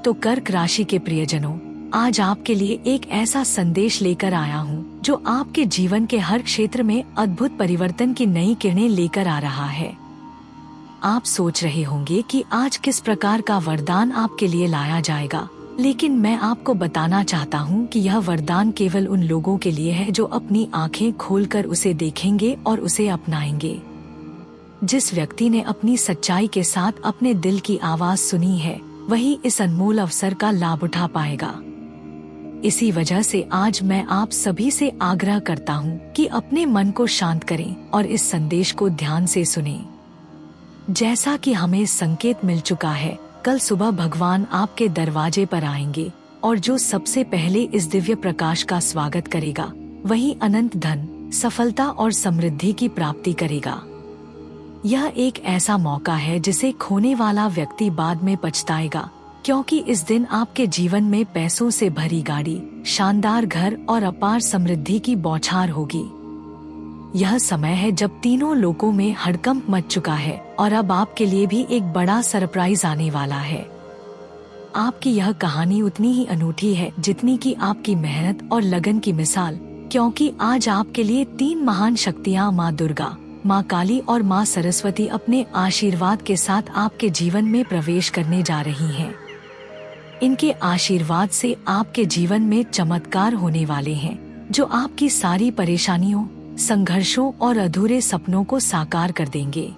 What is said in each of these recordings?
तो कर्क राशि के प्रियजनों, आज आपके लिए एक ऐसा संदेश लेकर आया हूँ जो आपके जीवन के हर क्षेत्र में अद्भुत परिवर्तन की नई किरणें लेकर आ रहा है। आप सोच रहे होंगे कि आज किस प्रकार का वरदान आपके लिए लाया जाएगा, लेकिन मैं आपको बताना चाहता हूँ कि यह वरदान केवल उन लोगों के लिए है जो अपनी आंखें खोलकर उसे देखेंगे और उसे अपनाएंगे। जिस व्यक्ति ने अपनी सच्चाई के साथ अपने दिल की आवाज सुनी है, वही इस अनमोल अवसर का लाभ उठा पाएगा। इसी वजह से आज मैं आप सभी से आग्रह करता हूँ कि अपने मन को शांत करें और इस संदेश को ध्यान से सुनें। जैसा कि हमें संकेत मिल चुका है, कल सुबह भगवान आपके दरवाजे पर आएंगे और जो सबसे पहले इस दिव्य प्रकाश का स्वागत करेगा, वही अनंत धन, सफलता और समृद्धि की प्राप्ति करेगा। यह एक ऐसा मौका है जिसे खोने वाला व्यक्ति बाद में पछताएगा, क्योंकि इस दिन आपके जीवन में पैसों से भरी गाड़ी, शानदार घर और अपार समृद्धि की बौछार होगी। यह समय है जब तीनों लोकों में हड़कंप मच चुका है और अब आपके लिए भी एक बड़ा सरप्राइज आने वाला है। आपकी यह कहानी उतनी ही अनूठी है जितनी कि आपकी मेहनत और लगन की मिसाल, क्योंकि आज आपके लिए 3 महान शक्तियाँ माँ दुर्गा, माँ काली और माँ सरस्वती अपने आशीर्वाद के साथ आपके जीवन में प्रवेश करने जा रही हैं। इनके आशीर्वाद से आपके जीवन में चमत्कार होने वाले हैं, जो आपकी सारी परेशानियों, संघर्षों और अधूरे सपनों को साकार कर देंगे।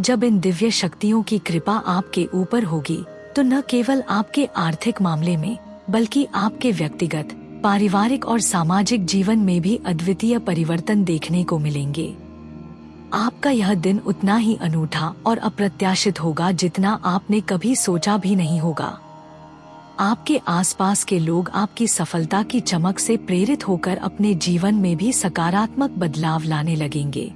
जब इन दिव्य शक्तियों की कृपा आपके ऊपर होगी, तो न केवल आपके आर्थिक मामले में, बल्कि आपके व्यक्तिगत, पारिवारिक और सामाजिक जीवन में भी अद्वितीय परिवर्तन देखने को मिलेंगे। आपका यह दिन उतना ही अनूठा और अप्रत्याशित होगा जितना आपने कभी सोचा भी नहीं होगा। आपके आसपास के लोग आपकी सफलता की चमक से प्रेरित होकर अपने जीवन में भी सकारात्मक बदलाव लाने लगेंगे।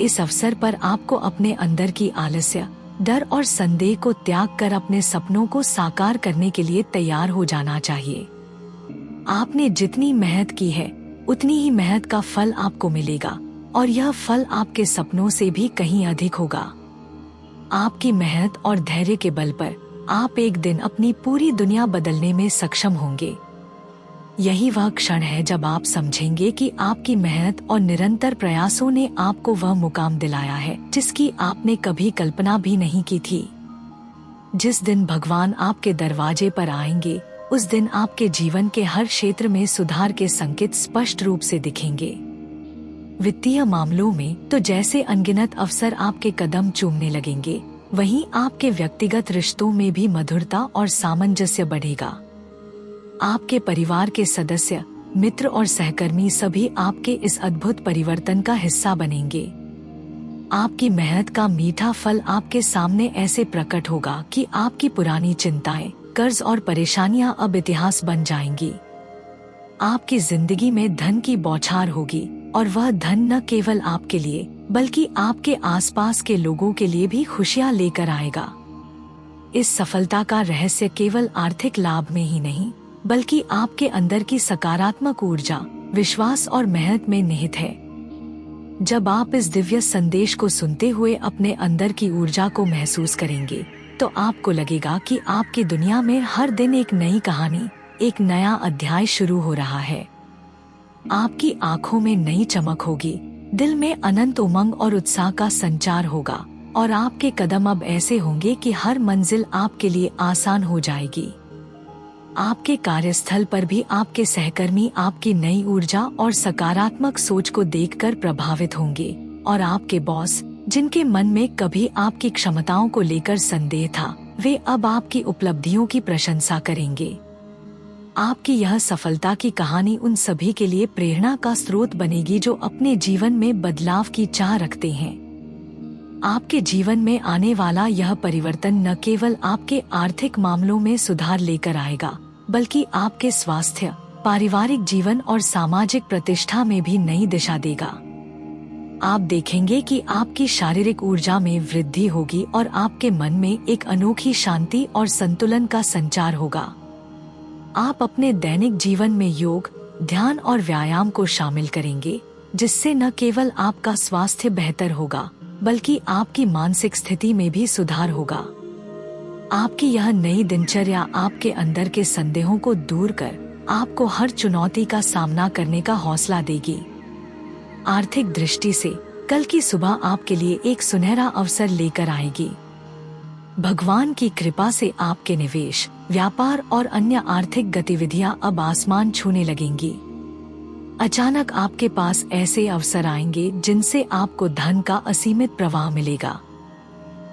इस अवसर पर आपको अपने अंदर की आलस्य, डर और संदेह को त्याग कर अपने सपनों को साकार करने के लिए तैयार हो जाना चाहिए। आपने जितनी मेहनत की है, उतनी ही मेहनत का फल आपको मिलेगा और यह फल आपके सपनों से भी कहीं अधिक होगा। आपकी मेहनत और धैर्य के बल पर आप एक दिन अपनी पूरी दुनिया बदलने में सक्षम होंगे। यही वह क्षण है जब आप समझेंगे कि आपकी मेहनत और निरंतर प्रयासों ने आपको वह मुकाम दिलाया है जिसकी आपने कभी कल्पना भी नहीं की थी। जिस दिन भगवान आपके दरवाजे पर आएंगे, उस दिन आपके जीवन के हर क्षेत्र में सुधार के संकेत स्पष्ट रूप से दिखेंगे। वित्तीय मामलों में तो जैसे अनगिनत अवसर आपके कदम चूमने लगेंगे, वहीं आपके व्यक्तिगत रिश्तों में भी मधुरता और सामंजस्य बढ़ेगा। आपके परिवार के सदस्य, मित्र और सहकर्मी सभी आपके इस अद्भुत परिवर्तन का हिस्सा बनेंगे। आपकी मेहनत का मीठा फल आपके सामने ऐसे प्रकट होगा कि आपकी पुरानी चिंताएं, कर्ज और परेशानियां अब इतिहास बन जाएंगी। आपकी जिंदगी में धन की बौछार होगी और वह धन न केवल आपके लिए, बल्कि आपके आसपास के लोगों के लिए भी खुशियां लेकर आएगा। इस सफलता का रहस्य केवल आर्थिक लाभ में ही नहीं, बल्कि आपके अंदर की सकारात्मक ऊर्जा, विश्वास और मेहनत में निहित है। जब आप इस दिव्य संदेश को सुनते हुए अपने अंदर की ऊर्जा को महसूस करेंगे, तो आपको लगेगा कि आपकी दुनिया में हर दिन एक नई कहानी, एक नया अध्याय शुरू हो रहा है। आपकी आंखों में नई चमक होगी, दिल में अनंत उमंग और उत्साह का संचार होगा और आपके कदम अब ऐसे होंगे कि हर मंजिल आपके लिए आसान हो जाएगी। आपके कार्यस्थल पर भी आपके सहकर्मी आपकी नई ऊर्जा और सकारात्मक सोच को देखकर प्रभावित होंगे और आपके बॉस, जिनके मन में कभी आपकी क्षमताओं को लेकर संदेह था, वे अब आपकी उपलब्धियों की प्रशंसा करेंगे। आपकी यह सफलता की कहानी उन सभी के लिए प्रेरणा का स्रोत बनेगी जो अपने जीवन में बदलाव की चाह रखते हैं। आपके जीवन में आने वाला यह परिवर्तन न केवल आपके आर्थिक मामलों में सुधार लेकर आएगा, बल्कि आपके स्वास्थ्य, पारिवारिक जीवन और सामाजिक प्रतिष्ठा में भी नई दिशा देगा। आप देखेंगे कि आपकी शारीरिक ऊर्जा में वृद्धि होगी और आपके मन में एक अनोखी शांति और संतुलन का संचार होगा। आप अपने दैनिक जीवन में योग, ध्यान और व्यायाम को शामिल करेंगे, जिससे न केवल आपका स्वास्थ्य बेहतर होगा, बल्कि आपकी मानसिक स्थिति में भी सुधार होगा। आपकी यह नई दिनचर्या आपके अंदर के संदेहों को दूर कर आपको हर चुनौती का सामना करने का हौसला देगी। आर्थिक दृष्टि से कल की सुबह आपके लिए एक सुनहरा अवसर लेकर आएगी। भगवान की कृपा से आपके निवेश, व्यापार और अन्य आर्थिक गतिविधियां अब आसमान छूने लगेंगी। अचानक आपके पास ऐसे अवसर आएंगे जिनसे आपको धन का असीमित प्रवाह मिलेगा।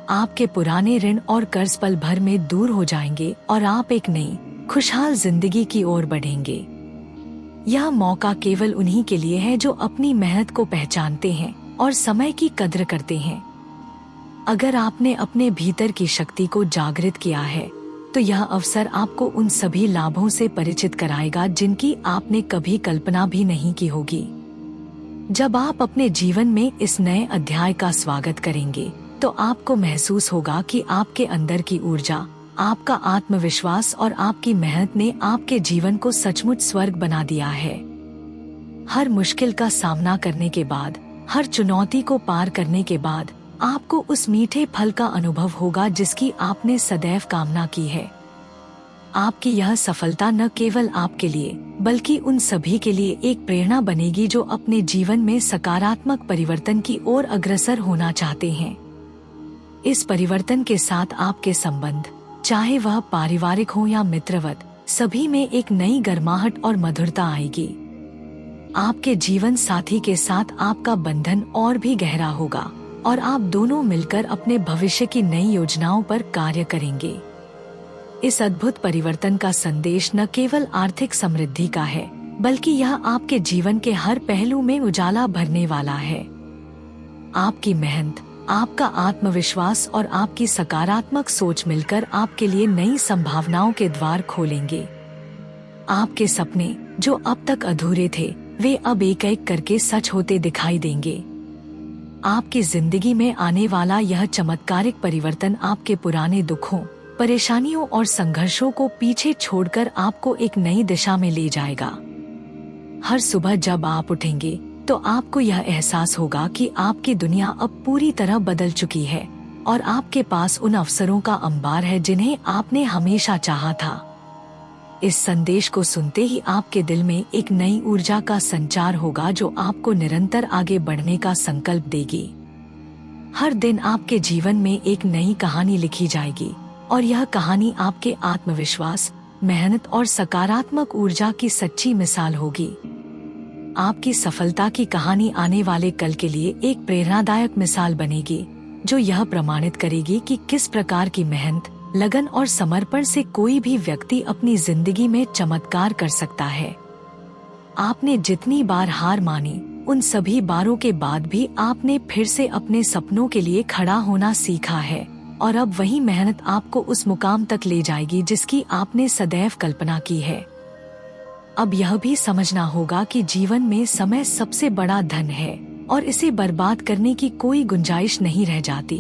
आपके पुराने ऋण और कर्ज पल भर में दूर हो जाएंगे और आप एक नई खुशहाल जिंदगी की ओर बढ़ेंगे। यह मौका केवल उन्हीं के लिए है जो अपनी मेहनत को पहचानते हैं और समय की कद्र करते हैं। अगर आपने अपने भीतर की शक्ति को जागृत किया है तो यह अवसर आपको उन सभी लाभों से परिचित कराएगा जिनकी आपने कभी कल्पना भी नहीं की होगी। जब आप अपने जीवन में इस नए अध्याय का स्वागत करेंगे तो आपको महसूस होगा कि आपके अंदर की ऊर्जा, आपका आत्मविश्वास और आपकी मेहनत ने आपके जीवन को सचमुच स्वर्ग बना दिया है। हर मुश्किल का सामना करने के बाद, हर चुनौती को पार करने के बाद आपको उस मीठे फल का अनुभव होगा जिसकी आपने सदैव कामना की है। आपकी यह सफलता न केवल आपके लिए बल्कि उन सभी के लिए एक प्रेरणा बनेगी जो अपने जीवन में सकारात्मक परिवर्तन की ओर अग्रसर होना चाहते हैं। इस परिवर्तन के साथ आपके संबंध, चाहे वह पारिवारिक हो या मित्रवत, सभी में एक नई गर्माहट और मधुरता आएगी। आपके जीवन साथी के साथ आपका बंधन और भी गहरा होगा और आप दोनों मिलकर अपने भविष्य की नई योजनाओं पर कार्य करेंगे। इस अद्भुत परिवर्तन का संदेश न केवल आर्थिक समृद्धि का है बल्कि यह आपके जीवन के हर पहलू में उजाला भरने वाला है। आपकी मेहनत, आपका आत्मविश्वास और आपकी सकारात्मक सोच मिलकर आपके लिए नई संभावनाओं के द्वार खोलेंगे। आपके सपने जो अब तक अधूरे थे वे अब एक एक करके सच होते दिखाई देंगे। आपकी जिंदगी में आने वाला यह चमत्कारिक परिवर्तन आपके पुराने दुखों, परेशानियों और संघर्षों को पीछे छोड़कर आपको एक नई दिशा में ले जाएगा। हर सुबह जब आप उठेंगे तो आपको यह एहसास होगा कि आपकी दुनिया अब पूरी तरह बदल चुकी है और आपके पास उन अवसरों का अंबार है जिन्हें आपने हमेशा चाहा था। इस संदेश को सुनते ही आपके दिल में एक नई ऊर्जा का संचार होगा जो आपको निरंतर आगे बढ़ने का संकल्प देगी। हर दिन आपके जीवन में एक नई कहानी लिखी जाएगी और यह कहानी आपके आत्मविश्वास, मेहनत और सकारात्मक ऊर्जा की सच्ची मिसाल होगी। आपकी सफलता की कहानी आने वाले कल के लिए एक प्रेरणादायक मिसाल बनेगी जो यह प्रमाणित करेगी कि किस प्रकार की मेहनत, लगन और समर्पण से कोई भी व्यक्ति अपनी जिंदगी में चमत्कार कर सकता है। आपने जितनी बार हार मानी, उन सभी बारों के बाद भी आपने फिर से अपने सपनों के लिए खड़ा होना सीखा है और अब वही मेहनत आपको उस मुकाम तक ले जाएगी जिसकी आपने सदैव कल्पना की है। अब यह भी समझना होगा कि जीवन में समय सबसे बड़ा धन है और इसे बर्बाद करने की कोई गुंजाइश नहीं रह जाती।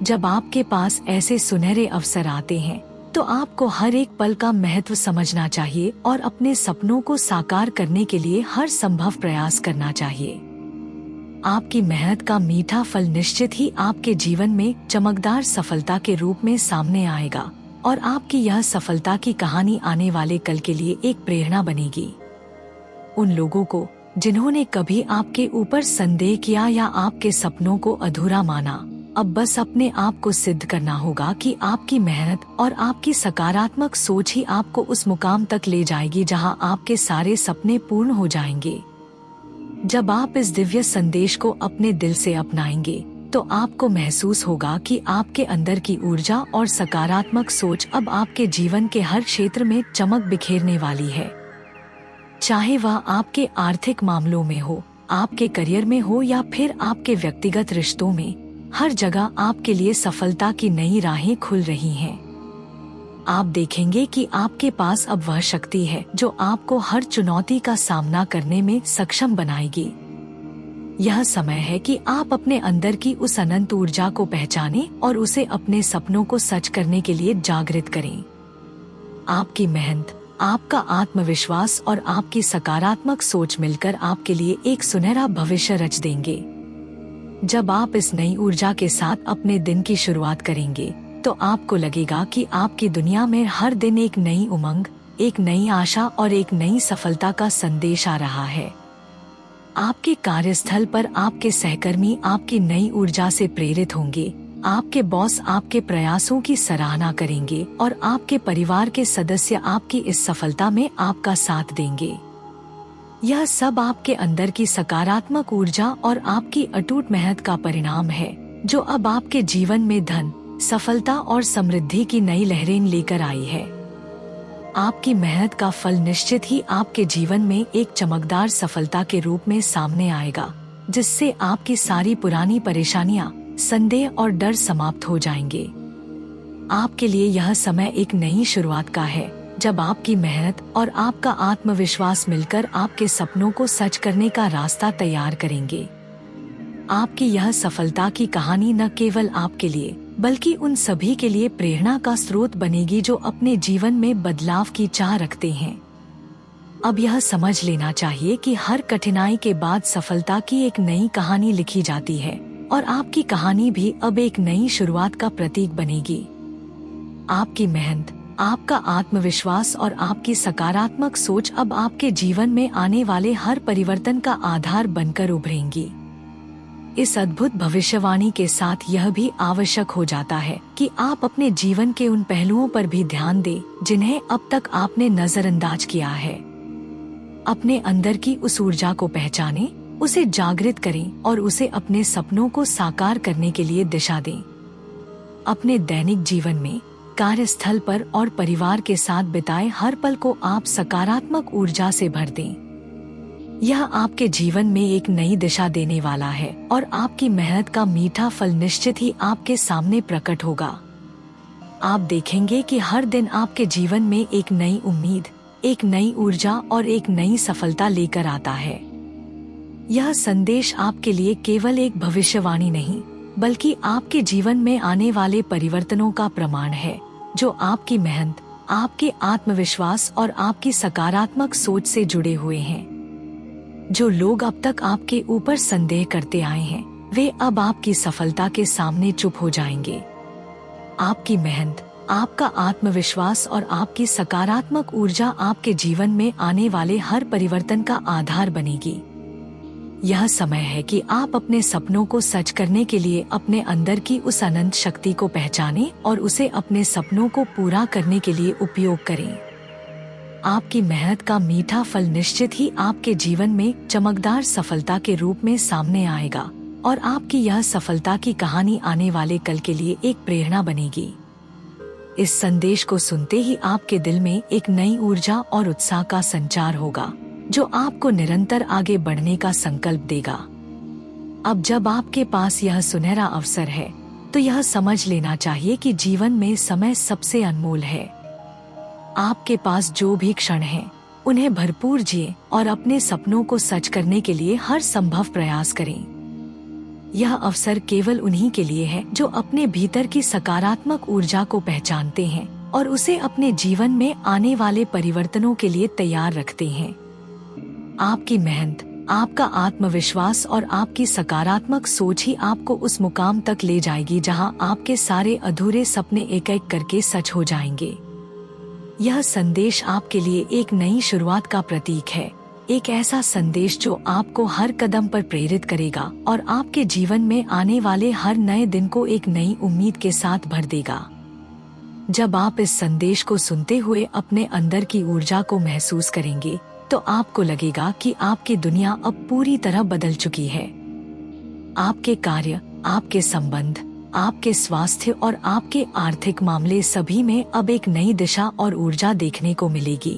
जब आपके पास ऐसे सुनहरे अवसर आते हैं तो आपको हर एक पल का महत्व समझना चाहिए और अपने सपनों को साकार करने के लिए हर संभव प्रयास करना चाहिए। आपकी मेहनत का मीठा फल निश्चित ही आपके जीवन में चमकदार सफलता के रूप में सामने आएगा और आपकी यह सफलता की कहानी आने वाले कल के लिए एक प्रेरणा बनेगी। उन लोगों को जिन्होंने कभी आपके ऊपर संदेह किया या आपके सपनों को अधूरा माना, अब बस अपने आप को सिद्ध करना होगा कि आपकी मेहनत और आपकी सकारात्मक सोच ही आपको उस मुकाम तक ले जाएगी जहां आपके सारे सपने पूर्ण हो जाएंगे। जब आप इस दिव्य संदेश को अपने दिल से अपनाएंगे तो आपको महसूस होगा कि आपके अंदर की ऊर्जा और सकारात्मक सोच अब आपके जीवन के हर क्षेत्र में चमक बिखेरने वाली है। चाहे वह आपके आर्थिक मामलों में हो, आपके करियर में हो या फिर आपके व्यक्तिगत रिश्तों में, हर जगह आपके लिए सफलता की नई राहें खुल रही हैं। आप देखेंगे कि आपके पास अब वह शक्ति है जो आपको हर चुनौती का सामना करने में सक्षम बनाएगी। यह समय है कि आप अपने अंदर की उस अनंत ऊर्जा को पहचानें और उसे अपने सपनों को सच करने के लिए जागृत करें। आपकी मेहनत, आपका आत्मविश्वास और आपकी सकारात्मक सोच मिलकर आपके लिए एक सुनहरा भविष्य रच देंगे। जब आप इस नई ऊर्जा के साथ अपने दिन की शुरुआत करेंगे तो आपको लगेगा कि आपकी दुनिया में हर दिन एक नई उमंग, एक नई आशा और एक नई सफलता का संदेश आ रहा है। आपके कार्यस्थल पर आपके सहकर्मी आपकी नई ऊर्जा से प्रेरित होंगे, आपके बॉस आपके प्रयासों की सराहना करेंगे और आपके परिवार के सदस्य आपकी इस सफलता में आपका साथ देंगे। यह सब आपके अंदर की सकारात्मक ऊर्जा और आपकी अटूट मेहनत का परिणाम है, जो अब आपके जीवन में धन, सफलता और समृद्धि की नई लहरें लेकर आई है। आपकी मेहनत का फल निश्चित ही आपके जीवन में एक चमकदार सफलता के रूप में सामने आएगा, जिससे आपकी सारी पुरानी परेशानियां, संदेह और डर समाप्त हो जाएंगे। आपके लिए यह समय एक नई शुरुआत का है, जब आपकी मेहनत और आपका आत्मविश्वास मिलकर आपके सपनों को सच करने का रास्ता तैयार करेंगे। आपकी यह सफलता की कहानी न केवल आपके लिए बल्कि उन सभी के लिए प्रेरणा का स्रोत बनेगी जो अपने जीवन में बदलाव की चाह रखते हैं। अब यह समझ लेना चाहिए कि हर कठिनाई के बाद सफलता की एक नई कहानी लिखी जाती है और आपकी कहानी भी अब एक नई शुरुआत का प्रतीक बनेगी। आपकी मेहनत, आपका आत्मविश्वास और आपकी सकारात्मक सोच अब आपके जीवन में आने वाले हर परिवर्तन का आधार बनकर उभरेंगी। इस अद्भुत भविष्यवाणी के साथ यह भी आवश्यक हो जाता है कि आप अपने जीवन के उन पहलुओं पर भी ध्यान दें जिन्हें अब तक आपने नजरअंदाज किया है। अपने अंदर की उस ऊर्जा को पहचानें, उसे जागृत करें और उसे अपने सपनों को साकार करने के लिए दिशा दें। अपने दैनिक जीवन में, कार्यस्थल पर और परिवार के साथ बिताए हर पल को आप सकारात्मक ऊर्जा से भर दें। यह आपके जीवन में एक नई दिशा देने वाला है और आपकी मेहनत का मीठा फल निश्चित ही आपके सामने प्रकट होगा। आप देखेंगे कि हर दिन आपके जीवन में एक नई उम्मीद, एक नई ऊर्जा और एक नई सफलता लेकर आता है। यह संदेश आपके लिए केवल एक भविष्यवाणी नहीं, बल्कि आपके जीवन में आने वाले परिवर्तनों का प्रमाण है, जो आपकी मेहनत, आपके आत्मविश्वास और आपकी सकारात्मक सोच से जुड़े हुए हैं। जो लोग अब तक आपके ऊपर संदेह करते आए हैं, वे अब आपकी सफलता के सामने चुप हो जाएंगे। आपकी मेहनत, आपका आत्मविश्वास और आपकी सकारात्मक ऊर्जा आपके जीवन में आने वाले हर परिवर्तन का आधार बनेगी। यह समय है कि आप अपने सपनों को सच करने के लिए अपने अंदर की उस अनंत शक्ति को पहचानें और उसे अपने सपनों को पूरा करने के लिए उपयोग करें। आपकी मेहनत का मीठा फल निश्चित ही आपके जीवन में चमकदार सफलता के रूप में सामने आएगा और आपकी यह सफलता की कहानी आने वाले कल के लिए एक प्रेरणा बनेगी। इस संदेश को सुनते ही आपके दिल में एक नई ऊर्जा और उत्साह का संचार होगा, जो आपको निरंतर आगे बढ़ने का संकल्प देगा। अब जब आपके पास यह सुनहरा अवसर है, तो यह समझ लेना चाहिए कि जीवन में समय सबसे अनमोल है। आपके पास जो भी क्षण हैं, उन्हें भरपूर जिए और अपने सपनों को सच करने के लिए हर संभव प्रयास करें। यह अवसर केवल उन्हीं के लिए है जो अपने भीतर की सकारात्मक ऊर्जा को पहचानते हैं और उसे अपने जीवन में आने वाले परिवर्तनों के लिए तैयार रखते हैं। आपकी मेहनत, आपका आत्मविश्वास और आपकी सकारात्मक सोच ही आपको उस मुकाम तक ले जाएगी जहां आपके सारे अधूरे सपने एक एक करके सच हो जाएंगे। यह संदेश आपके लिए एक नई शुरुआत का प्रतीक है, एक ऐसा संदेश जो आपको हर कदम पर प्रेरित करेगा और आपके जीवन में आने वाले हर नए दिन को एक नई उम्मीद के साथ भर देगा। जब आप इस संदेश को सुनते हुए अपने अंदर की ऊर्जा को महसूस करेंगे, तो आपको लगेगा कि आपकी दुनिया अब पूरी तरह बदल चुकी है। आपके कार्य, आपके संबंध, आपके स्वास्थ्य और आपके आर्थिक मामले सभी में अब एक नई दिशा और ऊर्जा देखने को मिलेगी।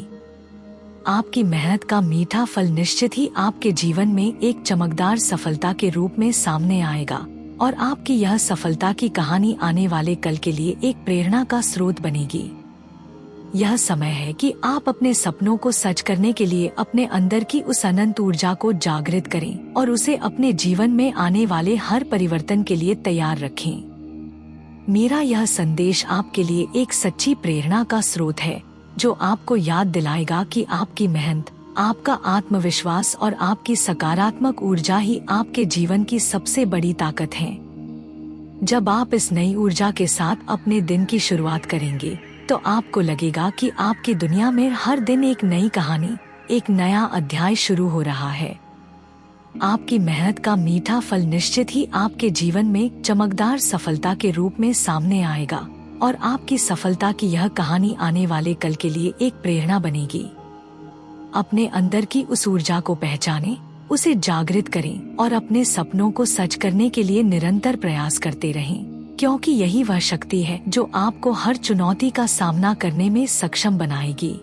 आपकी मेहनत का मीठा फल निश्चित ही आपके जीवन में एक चमकदार सफलता के रूप में सामने आएगा और आपकी यह सफलता की कहानी आने वाले कल के लिए एक प्रेरणा का स्रोत बनेगी। यह समय है कि आप अपने सपनों को सच करने के लिए अपने अंदर की उस अनंत ऊर्जा को जागृत करें और उसे अपने जीवन में आने वाले हर परिवर्तन के लिए तैयार रखें। मेरा यह संदेश आपके लिए एक सच्ची प्रेरणा का स्रोत है, जो आपको याद दिलाएगा कि आपकी मेहनत, आपका आत्मविश्वास और आपकी सकारात्मक ऊर्जा ही आपके जीवन की सबसे बड़ी ताकत है। जब आप इस नई ऊर्जा के साथ अपने दिन की शुरुआत करेंगे तो आपको लगेगा कि आपकी दुनिया में हर दिन एक नई कहानी, एक नया अध्याय शुरू हो रहा है। आपकी मेहनत का मीठा फल निश्चित ही आपके जीवन में चमकदार सफलता के रूप में सामने आएगा और आपकी सफलता की यह कहानी आने वाले कल के लिए एक प्रेरणा बनेगी। अपने अंदर की उस ऊर्जा को पहचानें, उसे जागृत करें और अपने सपनों को सच करने के लिए निरंतर प्रयास करते रहें, क्योंकि यही वह शक्ति है जो आपको हर चुनौती का सामना करने में सक्षम बनाएगी।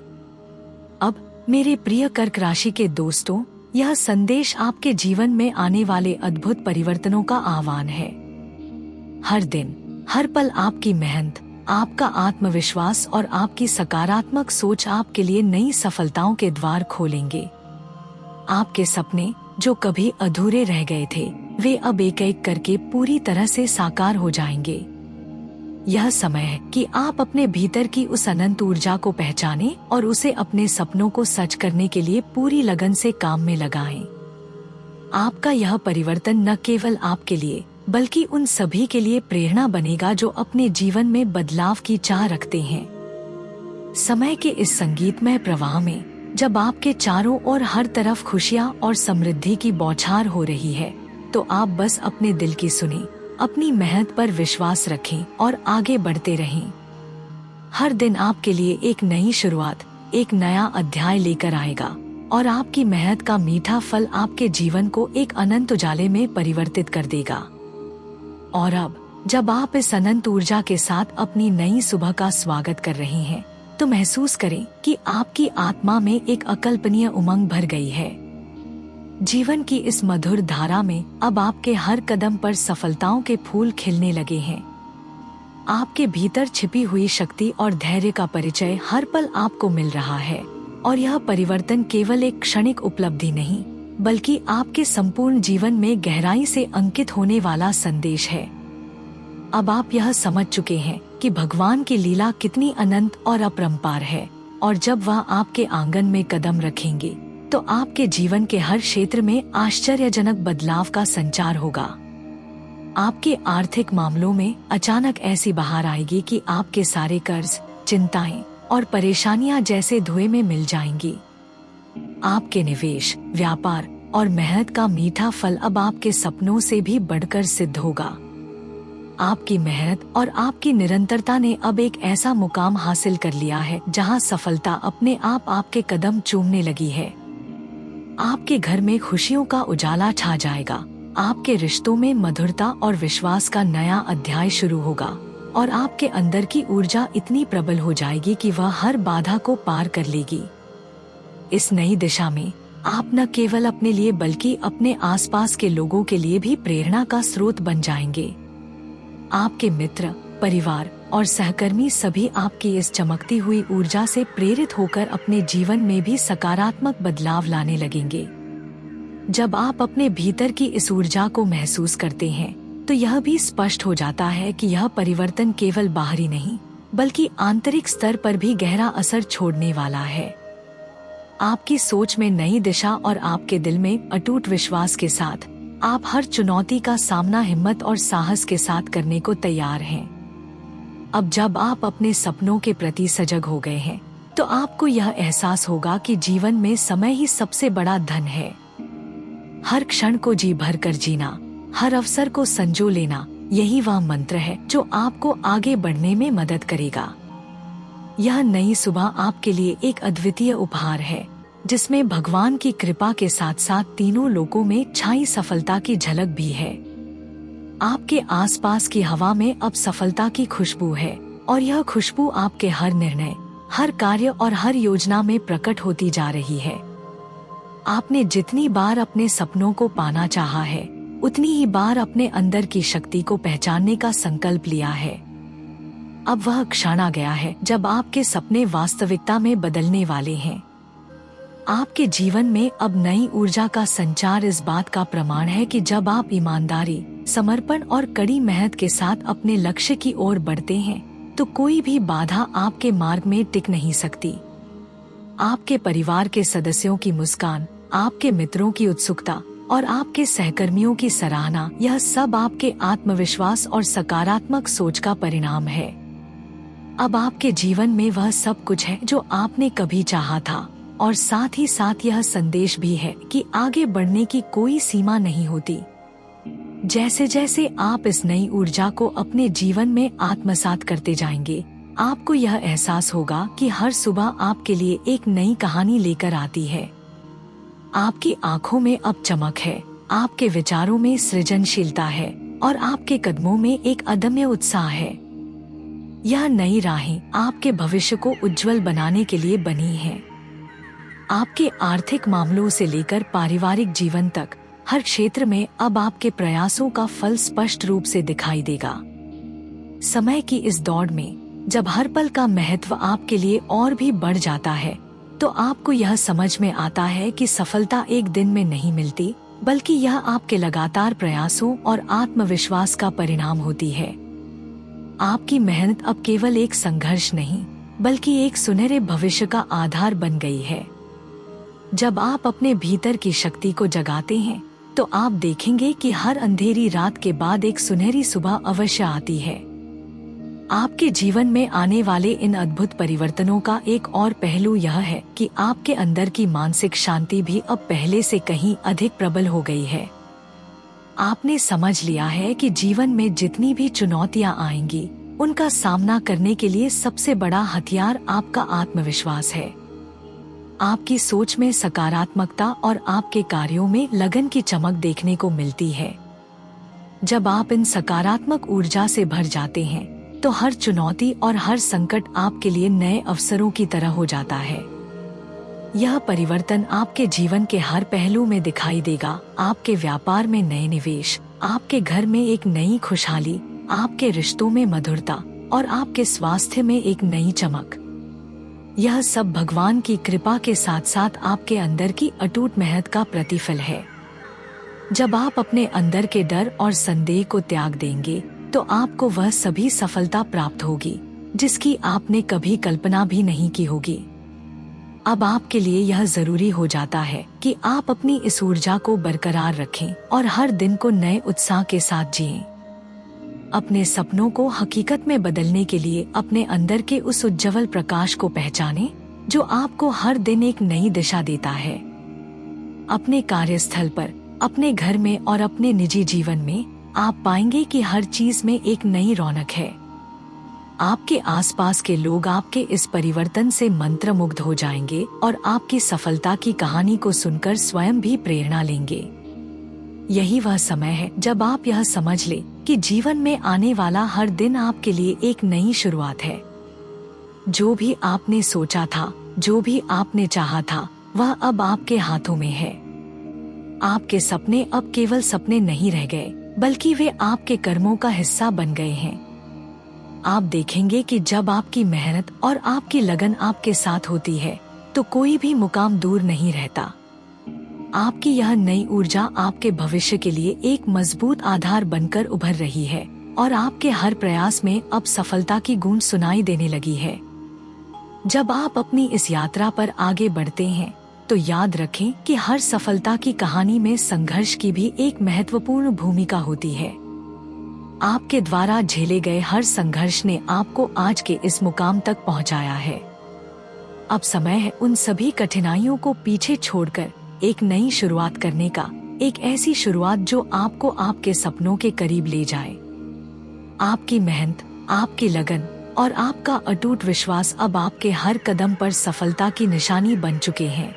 अब मेरे प्रिय कर्क राशि के दोस्तों, यह संदेश आपके जीवन में आने वाले अद्भुत परिवर्तनों का आह्वान है। हर दिन, हर पल आपकी मेहनत, आपका आत्मविश्वास और आपकी सकारात्मक सोच आपके लिए नई सफलताओं के द्वार खोलेंगे। आपके सपने जो कभी अधूरे रह गए थे, वे अब एक एक करके पूरी तरह से साकार हो जाएंगे। यह समय है कि आप अपने भीतर की उस अनंत ऊर्जा को पहचानें और उसे अपने सपनों को सच करने के लिए पूरी लगन से काम में लगाएं। आपका यह परिवर्तन न केवल आपके लिए बल्कि उन सभी के लिए प्रेरणा बनेगा जो अपने जीवन में बदलाव की चाह रखते हैं। समय के इस संगीतमय प्रवाह में जब आपके चारों ओर हर तरफ खुशियां और समृद्धि की बौछार हो रही है, तो आप बस अपने दिल की सुनें, अपनी मेहनत पर विश्वास रखें और आगे बढ़ते रहें। हर दिन आपके लिए एक नई शुरुआत, एक नया अध्याय लेकर आएगा और आपकी मेहनत का मीठा फल आपके जीवन को एक अनंत उजाले में परिवर्तित कर देगा। और अब जब आप इस अनंत ऊर्जा के साथ अपनी नई सुबह का स्वागत कर रहे हैं, तो महसूस करें कि आपकी आत्मा में एक अकल्पनीय उमंग भर गई है। जीवन की इस मधुर धारा में अब आपके हर कदम पर सफलताओं के फूल खिलने लगे हैं। आपके भीतर छिपी हुई शक्ति और धैर्य का परिचय हर पल आपको मिल रहा है और यह परिवर्तन केवल एक क्षणिक उपलब्धि नहीं, बल्कि आपके संपूर्ण जीवन में गहराई से अंकित होने वाला संदेश है। अब आप यह समझ चुके हैं कि भगवान की लीला कितनी अनंत और अपरंपार है, और जब वह आपके आंगन में कदम रखेंगे तो आपके जीवन के हर क्षेत्र में आश्चर्यजनक बदलाव का संचार होगा। आपके आर्थिक मामलों में अचानक ऐसी बहार आएगी कि आपके सारे कर्ज, चिंताएं और परेशानियां जैसे धुएं में मिल जाएंगी। आपके निवेश, व्यापार और मेहनत का मीठा फल अब आपके सपनों से भी बढ़कर सिद्ध होगा। आपकी मेहनत और आपकी निरंतरता ने अब एक ऐसा मुकाम हासिल कर लिया है जहां सफलता अपने आप आपके कदम चूमने लगी है। आपके घर में खुशियों का उजाला छा जाएगा, आपके रिश्तों में मधुरता और विश्वास का नया अध्याय शुरू होगा और आपके अंदर की ऊर्जा इतनी प्रबल हो जाएगी कि वह हर बाधा को पार कर लेगी। इस नई दिशा में आप न केवल अपने लिए बल्कि अपने आसपास के लोगों के लिए भी प्रेरणा का स्रोत बन जाएंगे। आपके मित्र, परिवार और सहकर्मी सभी आपकी इस चमकती हुई ऊर्जा से प्रेरित होकर अपने जीवन में भी सकारात्मक बदलाव लाने लगेंगे। जब आप अपने भीतर की इस ऊर्जा को महसूस करते हैं, तो यह भी स्पष्ट हो जाता है कि यह परिवर्तन केवल बाहरी नहीं, बल्कि आंतरिक स्तर पर भी गहरा असर छोड़ने वाला है। आपकी सोच में नई दिशा और आपके दिल में अटूट विश्वास के साथ आप हर चुनौती का सामना हिम्मत और साहस के साथ करने को तैयार हैं। अब जब आप अपने सपनों के प्रति सजग हो गए हैं, तो आपको यह एहसास होगा कि जीवन में समय ही सबसे बड़ा धन है। हर क्षण को जी भर कर जीना, हर अवसर को संजो लेना, यही वह मंत्र है जो आपको आगे बढ़ने में मदद करेगा। यह नई सुबह आपके लिए एक अद्वितीय उपहार है, जिसमें भगवान की कृपा के साथ साथ तीनों लोकों में छाई सफलता की झलक भी है। आपके आसपास की हवा में अब सफलता की खुशबू है और यह खुशबू आपके हर निर्णय, हर कार्य और हर योजना में प्रकट होती जा रही है। आपने जितनी बार अपने सपनों को पाना चाहा है, उतनी ही बार अपने अंदर की शक्ति को पहचानने का संकल्प लिया है। अब वह क्षण आ गया है जब आपके सपने वास्तविकता में बदलने वाले हैं। आपके जीवन में अब नई ऊर्जा का संचार इस बात का प्रमाण है कि जब आप ईमानदारी, समर्पण और कड़ी मेहनत के साथ अपने लक्ष्य की ओर बढ़ते हैं, तो कोई भी बाधा आपके मार्ग में टिक नहीं सकती। आपके परिवार के सदस्यों की मुस्कान, आपके मित्रों की उत्सुकता और आपके सहकर्मियों की सराहना, यह सब आपके आत्मविश्वास और सकारात्मक सोच का परिणाम है। अब आपके जीवन में वह सब कुछ है जो आपने कभी चाहा था, और साथ ही साथ यह संदेश भी है कि आगे बढ़ने की कोई सीमा नहीं होती। जैसे जैसे आप इस नई ऊर्जा को अपने जीवन में आत्मसात करते जाएंगे, आपको यह एहसास होगा कि हर सुबह आपके लिए एक नई कहानी लेकर आती है। आपकी आंखों में अब चमक है, आपके विचारों में सृजनशीलता है, और आपके कदमों में एक अदम्य उत्साह है। यह नई राहें आपके भविष्य को उज्जवल बनाने के लिए बनी हैं। आपके आर्थिक मामलों से लेकर पारिवारिक जीवन तक हर क्षेत्र में अब आपके प्रयासों का फल स्पष्ट रूप से दिखाई देगा। समय की इस दौड़ में जब हर पल का महत्व आपके लिए और भी बढ़ जाता है, तो आपको यह समझ में आता है कि सफलता एक दिन में नहीं मिलती, बल्कि यह आपके लगातार प्रयासों और आत्मविश्वास का परिणाम होती है। आपकी मेहनत अब केवल एक संघर्ष नहीं, बल्कि एक सुनहरे भविष्य का आधार बन गई है। जब आप अपने भीतर की शक्ति को जगाते हैं, तो आप देखेंगे कि हर अंधेरी रात के बाद एक सुनहरी सुबह अवश्य आती है। आपके जीवन में आने वाले इन अद्भुत परिवर्तनों का एक और पहलू यह है कि आपके अंदर की मानसिक शांति भी अब पहले से कहीं अधिक प्रबल हो गई है। आपने समझ लिया है कि जीवन में जितनी भी चुनौतियां आएंगी, उनका सामना करने के लिए सबसे बड़ा हथियार आपका आत्मविश्वास है। आपकी सोच में सकारात्मकता और आपके कार्यों में लगन की चमक देखने को मिलती है। जब आप इन सकारात्मक ऊर्जा से भर जाते हैं, तो हर चुनौती और हर संकट आपके लिए नए अवसरों की तरह हो जाता है। यह परिवर्तन आपके जीवन के हर पहलू में दिखाई देगा। आपके व्यापार में नए निवेश, आपके घर में एक नई खुशहाली, आपके रिश्तों में मधुरता, और आपके स्वास्थ्य में एक नई चमक। यह सब भगवान की कृपा के साथ साथ आपके अंदर की अटूट मेहनत का प्रतिफल है। जब आप अपने अंदर के डर और संदेह को त्याग देंगे, तो आपको वह सभी सफलता प्राप्त होगी जिसकी आपने कभी कल्पना भी नहीं की होगी। अब आपके लिए यह जरूरी हो जाता है कि आप अपनी इस ऊर्जा को बरकरार रखें और हर दिन को नए उत्साह के साथ जिएं। अपने सपनों को हकीकत में बदलने के लिए अपने अंदर के उस उज्जवल प्रकाश को पहचानें जो आपको हर दिन एक नई दिशा देता है। अपने कार्यस्थल पर, अपने घर में और अपने निजी जीवन में आप पाएंगे कि हर चीज में एक नई रौनक है। आपके आसपास के लोग आपके इस परिवर्तन से मंत्रमुग्ध हो जाएंगे और आपकी सफलता की कहानी को सुनकर स्वयं भी प्रेरणा लेंगे। यही वह समय है जब आप यह समझ ले कि जीवन में आने वाला हर दिन आपके लिए एक नई शुरुआत है। जो भी आपने सोचा था, जो भी आपने चाहा था, वह अब आपके हाथों में है। आपके सपने अब केवल सपने नहीं रह गए, बल्कि वे आपके कर्मों का हिस्सा बन गए हैं। आप देखेंगे कि जब आपकी मेहनत और आपकी लगन आपके साथ होती है, तो कोई भी मुकाम दूर नहीं रहता। आपकी यह नई ऊर्जा आपके भविष्य के लिए एक मजबूत आधार बनकर उभर रही है और आपके हर प्रयास में अब सफलता की गूंज सुनाई देने लगी है। जब आप अपनी इस यात्रा पर आगे बढ़ते हैं, तो याद रखें कि हर सफलता की कहानी में संघर्ष की भी एक महत्वपूर्ण भूमिका होती है। आपके द्वारा झेले गए हर संघर्ष ने आपको आज के इस मुकाम तक पहुंचाया है। अब समय है उन सभी कठिनाइयों को पीछे छोड़कर एक नई शुरुआत करने का, एक ऐसी शुरुआत जो आपको आपके सपनों के करीब ले जाए। आपकी मेहनत, आपकी लगन और आपका अटूट विश्वास अब आपके हर कदम पर सफलता की निशानी बन चुके हैं।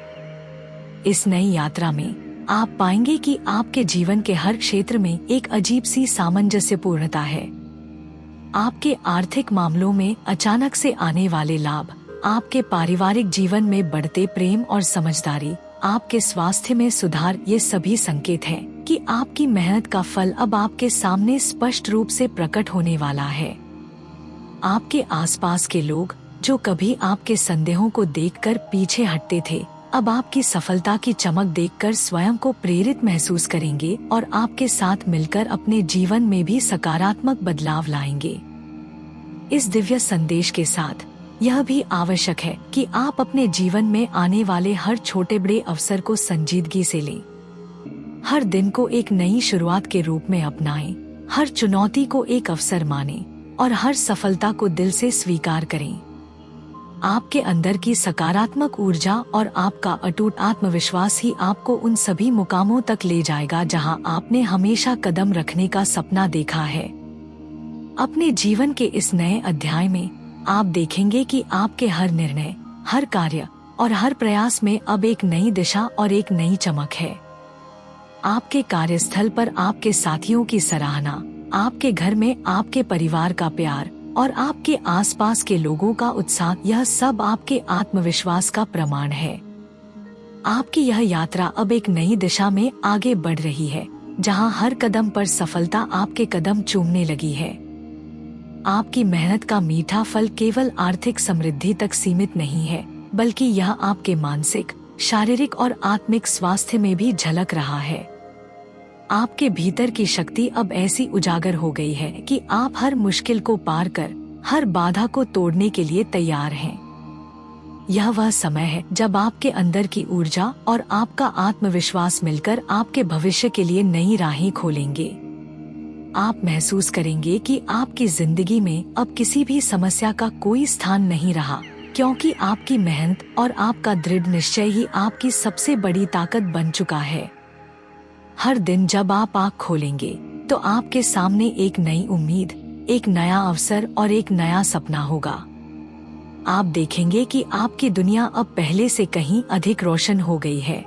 इस नई यात्रा में आप पाएंगे कि आपके जीवन के हर क्षेत्र में एक अजीब सी सामंजस्यपूर्णता है। आपके आर्थिक मामलों में अचानक से आने वाले लाभ, आपके पारिवारिक जीवन में बढ़ते प्रेम और समझदारी, आपके स्वास्थ्य में सुधार, ये सभी संकेत हैं कि आपकी मेहनत का फल अब आपके सामने स्पष्ट रूप से प्रकट होने वाला है। आपके आसपास के लोग जो कभी आपके संदेहों को देखकर पीछे हटते थे, अब आपकी सफलता की चमक देखकर स्वयं को प्रेरित महसूस करेंगे और आपके साथ मिलकर अपने जीवन में भी सकारात्मक बदलाव लाएंगे। इस दिव्य संदेश के साथ यह भी आवश्यक है कि आप अपने जीवन में आने वाले हर छोटे बड़े अवसर को संजीदगी से लें। हर दिन को एक नई शुरुआत के रूप में अपनाएं, हर चुनौती को एक अवसर मानें और हर सफलता को दिल से स्वीकार करें। आपके अंदर की सकारात्मक ऊर्जा और आपका अटूट आत्मविश्वास ही आपको उन सभी मुकामों तक ले जाएगा जहां आपने हमेशा कदम रखने का सपना देखा है। अपने जीवन के इस नए अध्याय में आप देखेंगे कि आपके हर निर्णय, हर कार्य और हर प्रयास में अब एक नई दिशा और एक नई चमक है। आपके कार्यस्थल पर आपके साथियों की सराहना, आपके घर में आपके परिवार का प्यार और आपके आसपास के लोगों का उत्साह, यह सब आपके आत्मविश्वास का प्रमाण है। आपकी यह यात्रा अब एक नई दिशा में आगे बढ़ रही है, जहां हर कदम पर सफलता आपके कदम चूमने लगी है। आपकी मेहनत का मीठा फल केवल आर्थिक समृद्धि तक सीमित नहीं है, बल्कि यह आपके मानसिक, शारीरिक और आत्मिक स्वास्थ्य में भी झलक रहा है। आपके भीतर की शक्ति अब ऐसी उजागर हो गई है कि आप हर मुश्किल को पार कर हर बाधा को तोड़ने के लिए तैयार हैं। यह वह समय है जब आपके अंदर की ऊर्जा और आपका आत्मविश्वास मिलकर आपके भविष्य के लिए नई राहें खोलेंगे। आप महसूस करेंगे कि आपकी जिंदगी में अब किसी भी समस्या का कोई स्थान नहीं रहा, क्योंकि आपकी मेहनत और आपका दृढ़ निश्चय ही आपकी सबसे बड़ी ताकत बन चुका है। हर दिन जब आप आँख खोलेंगे तो आपके सामने एक नई उम्मीद, एक नया अवसर और एक नया सपना होगा। आप देखेंगे कि आपकी दुनिया अब पहले से कहीं अधिक रोशन हो गई है।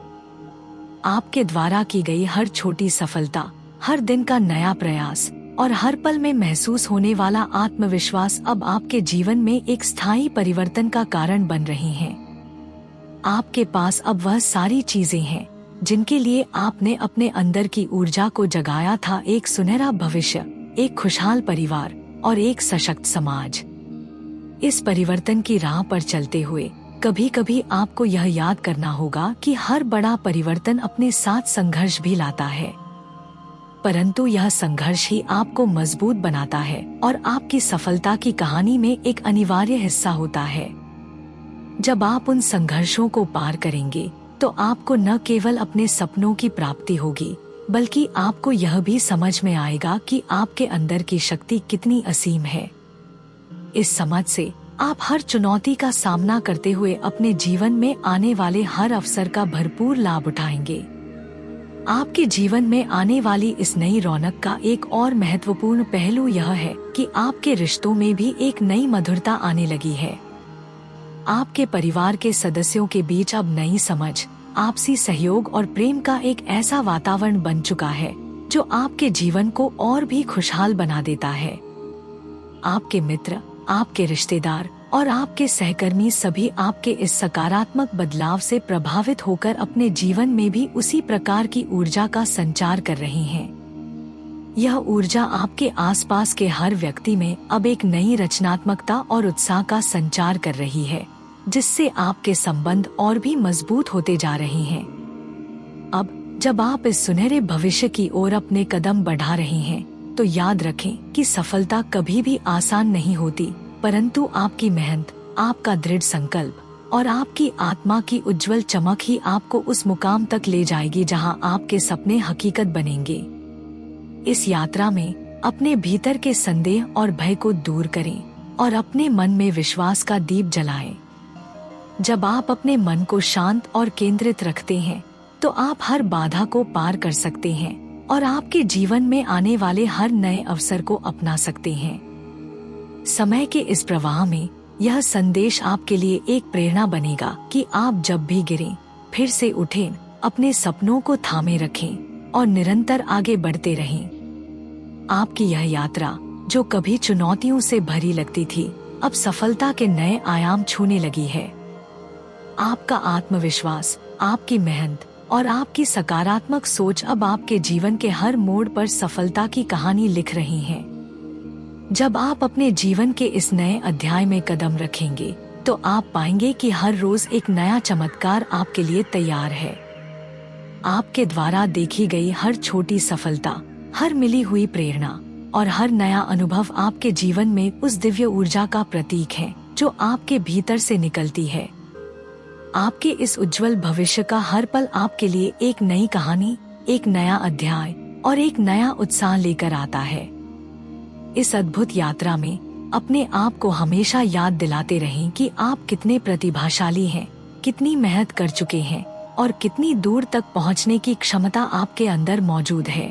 आपके द्वारा की गई हर छोटी सफलता, हर दिन का नया प्रयास और हर पल में महसूस होने वाला आत्मविश्वास अब आपके जीवन में एक स्थायी परिवर्तन का कारण बन रहे हैं। आपके पास अब वह सारी चीजें हैं जिनके लिए आपने अपने अंदर की ऊर्जा को जगाया था, एक सुनहरा भविष्य, एक खुशहाल परिवार और एक सशक्त समाज। इस परिवर्तन की राह पर चलते हुए कभी कभी आपको यह याद करना होगा कि हर बड़ा परिवर्तन अपने साथ संघर्ष भी लाता है, परंतु यह संघर्ष ही आपको मजबूत बनाता है और आपकी सफलता की कहानी में एक अनिवार्य हिस्सा होता है। जब आप उन संघर्षों को पार करेंगे तो आपको न केवल अपने सपनों की प्राप्ति होगी, बल्कि आपको यह भी समझ में आएगा कि आपके अंदर की शक्ति कितनी असीम है। इस समझ से आप हर चुनौती का सामना करते हुए अपने जीवन में आने वाले हर अवसर का भरपूर लाभ उठाएंगे। आपके जीवन में आने वाली इस नई रौनक का एक और महत्वपूर्ण पहलू यह है कि आपके रिश्तों में भी एक नई मधुरता आने लगी है। आपके परिवार के सदस्यों के बीच अब नई समझ, आपसी सहयोग और प्रेम का एक ऐसा वातावरण बन चुका है जो आपके जीवन को और भी खुशहाल बना देता है। आपके मित्र, आपके रिश्तेदार और आपके सहकर्मी सभी आपके इस सकारात्मक बदलाव से प्रभावित होकर अपने जीवन में भी उसी प्रकार की ऊर्जा का संचार कर रहे हैं। यह ऊर्जा आपके आसपास के हर व्यक्ति में अब एक नई रचनात्मकता और उत्साह का संचार कर रही है, जिससे आपके संबंध और भी मजबूत होते जा रहे हैं। अब जब आप इस सुनहरे भविष्य की ओर अपने कदम बढ़ा रहे हैं, तो याद रखें कि सफलता कभी भी आसान नहीं होती, परंतु आपकी मेहनत, आपका दृढ़ संकल्प और आपकी आत्मा की उज्जवल चमक ही आपको उस मुकाम तक ले जाएगी जहां आपके सपने हकीकत बनेंगे। इस यात्रा में अपने भीतर के संदेह और भय को दूर करें और अपने मन में विश्वास का दीप जलाएं। जब आप अपने मन को शांत और केंद्रित रखते हैं, तो आप हर बाधा को पार कर सकते हैं और आपके जीवन में आने वाले हर नए अवसर को अपना सकते हैं। समय के इस प्रवाह में यह संदेश आपके लिए एक प्रेरणा बनेगा कि आप जब भी गिरें, फिर से उठें, अपने सपनों को थामे रखें और निरंतर आगे बढ़ते रहें। आपकी यह यात्रा, जो कभी चुनौतियों से भरी लगती थी, अब सफलता के नए आयाम छूने लगी है। आपका आत्मविश्वास, आपकी मेहनत और आपकी सकारात्मक सोच अब आपके जीवन के हर मोड़ पर सफलता की कहानी लिख रही हैं। जब आप अपने जीवन के इस नए अध्याय में कदम रखेंगे, तो आप पाएंगे कि हर रोज एक नया चमत्कार आपके लिए तैयार है। आपके द्वारा देखी गई हर छोटी सफलता, हर मिली हुई प्रेरणा और हर नया अनुभव आपके जीवन में उस दिव्य ऊर्जा का प्रतीक है जो आपके भीतर से निकलती है। आपके इस उज्जवल भविष्य का हर पल आपके लिए एक नई कहानी, एक नया अध्याय और एक नया उत्साह लेकर आता है। इस अद्भुत यात्रा में अपने आप को हमेशा याद दिलाते रहें कि आप कितने प्रतिभाशाली हैं, कितनी मेहनत कर चुके हैं और कितनी दूर तक पहुंचने की क्षमता आपके अंदर मौजूद है।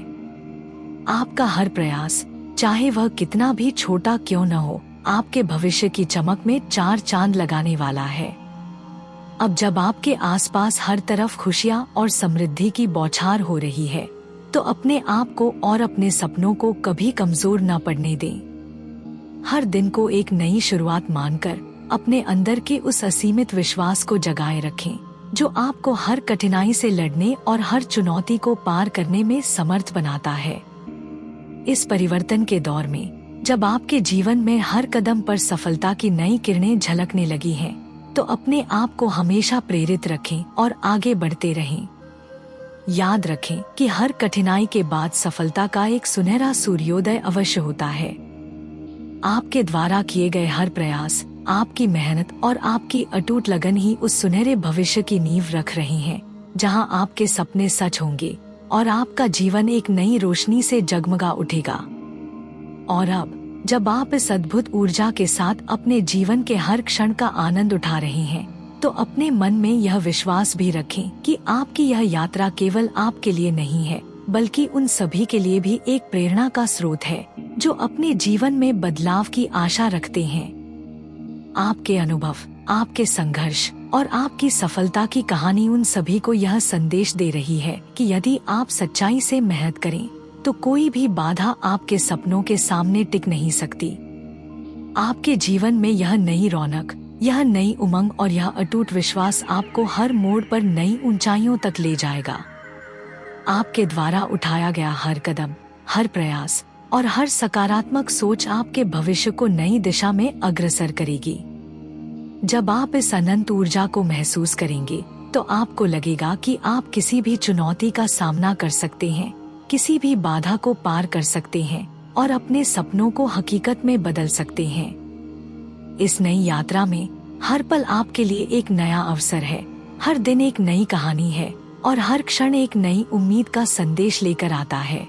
आपका हर प्रयास, चाहे वह कितना भी छोटा क्यों न हो, आपके भविष्य की चमक में 4 चांद लगाने वाला है। अब जब आपके आसपास हर तरफ खुशियां और समृद्धि की बौछार हो रही है, तो अपने आप को और अपने सपनों को कभी कमजोर न पड़ने दें। हर दिन को एक नई शुरुआत मानकर अपने अंदर के उस असीमित विश्वास को जगाए रखें, जो आपको हर कठिनाई से लड़ने और हर चुनौती को पार करने में समर्थ बनाता है। इस परिवर्तन के दौर में जब आपके जीवन में हर कदम पर सफलता की नई किरणें झलकने लगी हैं, तो अपने आप को हमेशा प्रेरित रखें और आगे बढ़ते रहें। याद रखें कि हर कठिनाई के बाद सफलता का एक सुनहरा सूर्योदय अवश्य होता है। आपके द्वारा किए गए हर प्रयास, आपकी मेहनत और आपकी अटूट लगन ही उस सुनहरे भविष्य की नींव रख रही हैं, जहां आपके सपने सच होंगे और आपका जीवन एक नई रोशनी से जगमगा उठेगा। और अब जब आप इस अद्भुत ऊर्जा के साथ अपने जीवन के हर क्षण का आनंद उठा रहे हैं, तो अपने मन में यह विश्वास भी रखें कि आपकी यह यात्रा केवल आपके लिए नहीं है, बल्कि उन सभी के लिए भी एक प्रेरणा का स्रोत है, जो अपने जीवन में बदलाव की आशा रखते हैं। आपके अनुभव, आपके संघर्ष और आपकी सफलता की कहानी उन सभी को यह संदेश दे रही है कि यदि आप सच्चाई से मेहनत करें, तो कोई भी बाधा आपके सपनों के सामने टिक नहीं सकती। आपके जीवन में यह नई रौनक, यह नई उमंग और यह अटूट विश्वास आपको हर मोड़ पर नई ऊंचाइयों तक ले जाएगा। आपके द्वारा उठाया गया हर कदम, हर प्रयास और हर सकारात्मक सोच आपके भविष्य को नई दिशा में अग्रसर करेगी। जब आप इस अनंत ऊर्जा को महसूस करेंगे, तो आपको लगेगा कि आप किसी भी चुनौती का सामना कर सकते हैं, किसी भी बाधा को पार कर सकते हैं और अपने सपनों को हकीकत में बदल सकते हैं। इस नई यात्रा में हर पल आपके लिए एक नया अवसर है, हर दिन एक नई कहानी है और हर क्षण एक नई उम्मीद का संदेश लेकर आता है।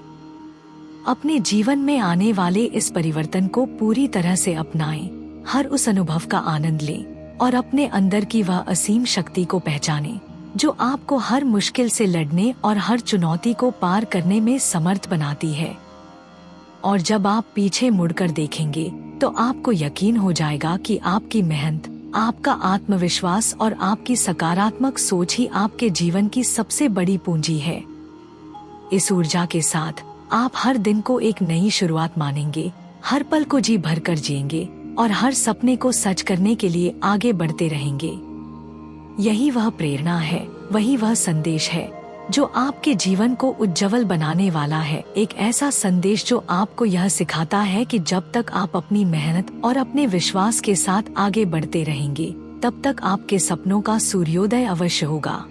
अपने जीवन में आने वाले इस परिवर्तन को पूरी तरह से अपनाएं, हर उस अनुभव का आनंद लें और अपने अंदर की वह असीम शक्ति को पहचानें, जो आपको हर मुश्किल से लड़ने और हर चुनौती को पार करने में समर्थ बनाती है। और जब आप पीछे मुड़कर देखेंगे, तो आपको यकीन हो जाएगा कि आपकी मेहनत, आपका आत्मविश्वास और आपकी सकारात्मक सोच ही आपके जीवन की सबसे बड़ी पूंजी है। इस ऊर्जा के साथ आप हर दिन को एक नई शुरुआत मानेंगे, हर पल को जी भरकर जिएंगे और हर सपने को सच करने के लिए आगे बढ़ते रहेंगे। यही वह प्रेरणा है, वही वह संदेश है जो आपके जीवन को उज्जवल बनाने वाला है। एक ऐसा संदेश जो आपको यह सिखाता है कि जब तक आप अपनी मेहनत और अपने विश्वास के साथ आगे बढ़ते रहेंगे, तब तक आपके सपनों का सूर्योदय अवश्य होगा।